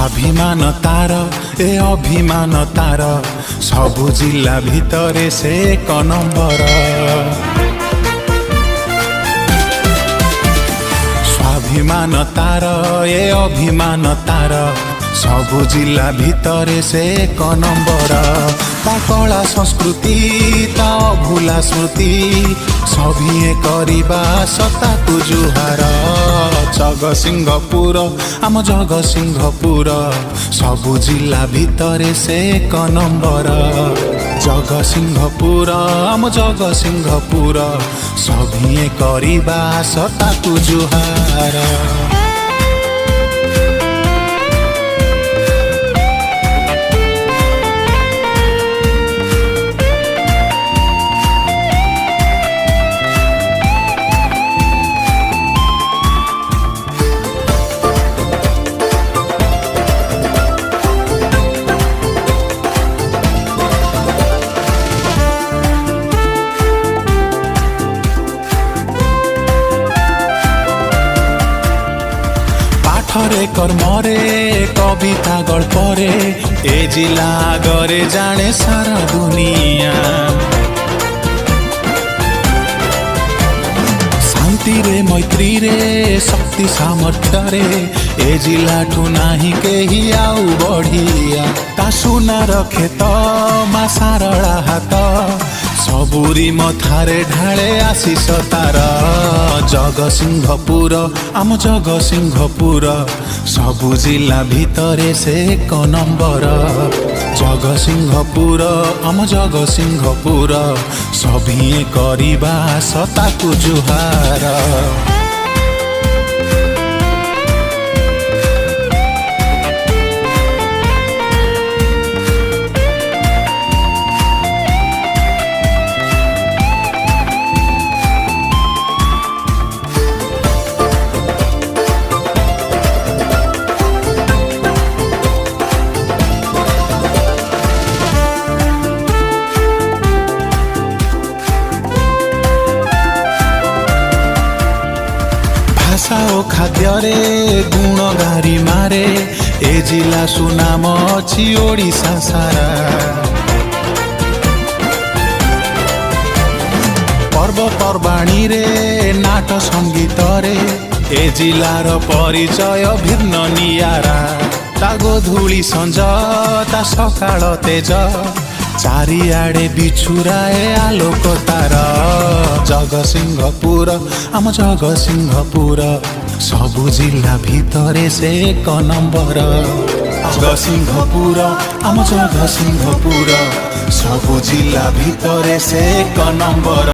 स्वाभिमान तार ए अभिमान तार सबु जिला भितरे से एक नंबर। स्वाभिमान तार ए अभिमान तार सबु जिला भितरे से एक नंबर। ता कला संस्कृति ता अभूला स्मृति सभिए करिबा सताकु जुहार। जगतसिंहपुर आम जगतसिंहपुर सबु जिला भितरे से एक नंबर। जगतसिंहपुर आम जगतसिंहपुर सभिए करिबा सताकु जुहार। पाठरे कर्मरे कविता गल्परे ए जिला गरे जाने सारा दुनिया। शांति रे मैत्री रे शक्ति सामर्थ्य रे ए जिला ठू नाही केही आउ बढ़िया। ता सुना रखे तो मा सारला हाथ सबुरी मथारे ढाले आशीष तार। जगतसिंहपुर आम जगतसिंहपुर सबु जिला भितरे से एक नंबर। जगतसिंहपुर आम जगतसिंहपुर सभिए करिबा सताकु जुहार। भाषा ओ खाद्य रे गुण गारी मारे ए जिला सुनाम अछि ओडिशा सारा। पर्व पर्वाणी रे नाट संगीत रे ए जिलार परिचय भिन्न नियारा। ता गोधूली संज ता सकाळ तेज चारिआडे बिछुराए आलोक तार। जगतसिंहपुर आम जगतसिंहपुर सबु जिला भितरे से एक नंबर। जगतसिंहपुर आम जगतसिंहपुर सबु जिला भितरे से एक नंबर।